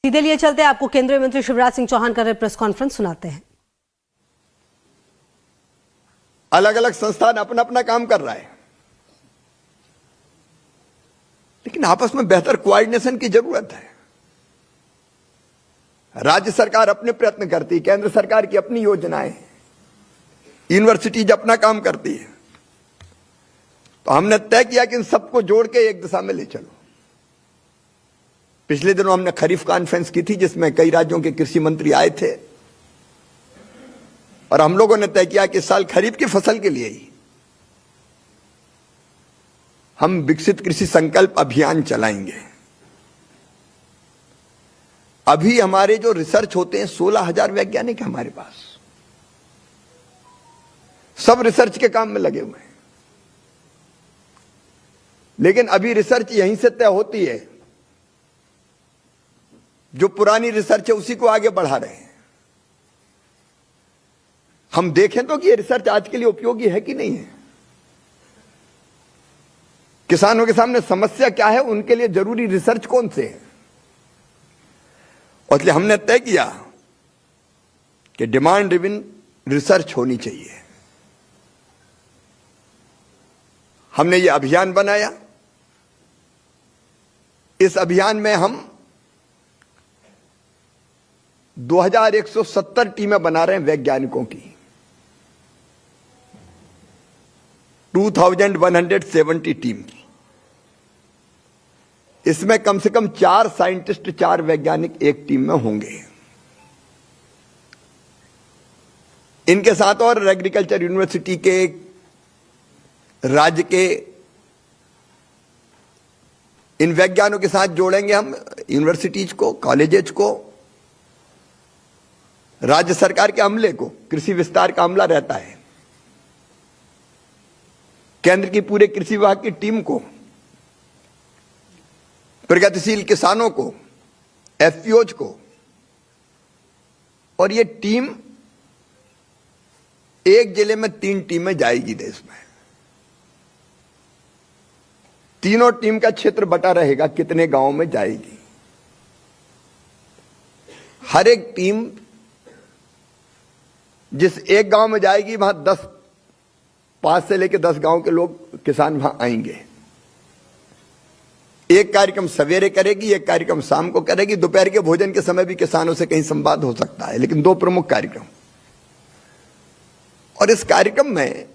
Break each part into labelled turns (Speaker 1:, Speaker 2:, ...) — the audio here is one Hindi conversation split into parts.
Speaker 1: सीधे लिए चलते हैं, आपको केंद्रीय मंत्री शिवराज सिंह चौहान का प्रेस कॉन्फ्रेंस सुनाते हैं।
Speaker 2: अलग अलग संस्थान अपना अपना काम कर रहा है, लेकिन आपस में बेहतर कोऑर्डिनेशन की जरूरत है। राज्य सरकार अपने प्रयत्न करती है, केंद्र सरकार की अपनी योजनाएं, यूनिवर्सिटीज अपना काम करती है। तो हमने तय किया कि इन सबको जोड़ के एक दिशा में ले चलो। पिछले दिनों हमने खरीफ कॉन्फ्रेंस की थी, जिसमें कई राज्यों के कृषि मंत्री आए थे, और हम लोगों ने तय किया कि इस साल खरीफ की फसल के लिए ही हम विकसित कृषि संकल्प अभियान चलाएंगे। अभी हमारे जो रिसर्च होते हैं, 16,000 वैज्ञानिक हमारे पास, सब रिसर्च के काम में लगे हुए हैं। लेकिन अभी रिसर्च यहीं से तय होती है, जो पुरानी रिसर्च है उसी को आगे बढ़ा रहे हैं। हम देखें तो कि ये रिसर्च आज के लिए उपयोगी है कि नहीं है। किसानों के सामने समस्या क्या है, उनके लिए जरूरी रिसर्च कौन से है। और इसलिए हमने तय किया कि डिमांड ड्रिवन रिसर्च होनी चाहिए। हमने ये अभियान बनाया। इस अभियान में हम 2170 टीमें बना रहे हैं वैज्ञानिकों की, 2170 टीम। इसमें कम से कम 4 साइंटिस्ट, 4 वैज्ञानिक एक टीम में होंगे। इनके साथ और एग्रीकल्चर यूनिवर्सिटी के, राज्य के, इन वैज्ञानिकों के साथ जोड़ेंगे हम यूनिवर्सिटीज को, कॉलेजेस को, राज्य सरकार के अमले को। कृषि विस्तार का अमला रहता है, केंद्र की पूरे कृषि विभाग की टीम को, प्रगतिशील किसानों को, एफपीओज को। और ये टीम एक जिले में 3 टीमें जाएगी देश में। तीनों टीम का क्षेत्र बटा रहेगा, कितने गांवों में जाएगी। हर एक टीम जिस एक गांव में जाएगी, वहां 5 से लेकर 10 गांव के लोग, किसान वहां आएंगे। एक कार्यक्रम सवेरे करेगी, एक कार्यक्रम शाम को करेगी। दोपहर के भोजन के समय भी किसानों से कहीं संवाद हो सकता है, लेकिन 2 प्रमुख कार्यक्रम। और इस कार्यक्रम में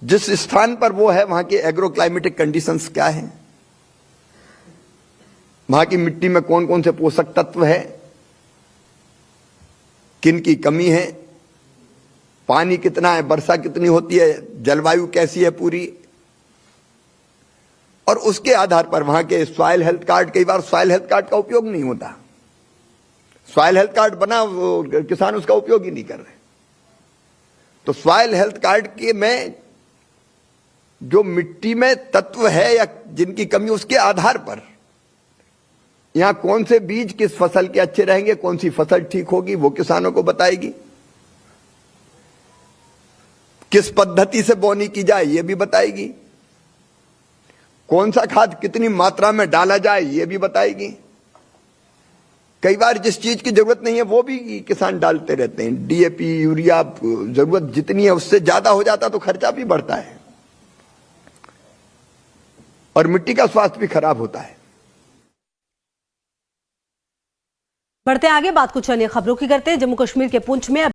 Speaker 2: जिस स्थान पर वो है, वहां के एग्रो क्लाइमेटिक कंडीशंस क्या है, वहां की मिट्टी में कौन कौन से पोषक तत्व है, किन की कमी है, पानी कितना है, वर्षा कितनी होती है, जलवायु कैसी है पूरी। और उसके आधार पर वहां के सॉइल हेल्थ कार्ड, कई बार सॉइल हेल्थ कार्ड का उपयोग नहीं होता। सॉइल हेल्थ कार्ड बना, वो किसान उसका उपयोग ही नहीं कर रहे। तो सॉइल हेल्थ कार्ड के में जो मिट्टी में तत्व है या जिनकी कमी, उसके आधार पर यहां कौन से बीज किस फसल के अच्छे रहेंगे, कौन सी फसल ठीक होगी, वो किसानों को बताएगी। किस पद्धति से बोनी की जाए, ये भी बताएगी। कौन सा खाद कितनी मात्रा में डाला जाए, ये भी बताएगी। कई बार जिस चीज की जरूरत नहीं है वो भी किसान डालते रहते हैं। डीएपी, यूरिया, जरूरत जितनी है उससे ज्यादा हो जाता तो खर्चा भी बढ़ता है और मिट्टी का स्वास्थ्य भी खराब होता है।
Speaker 1: बढ़ते आगे, बात कुछ अन्य खबरों की करते हैं। जम्मू कश्मीर के पुंछ में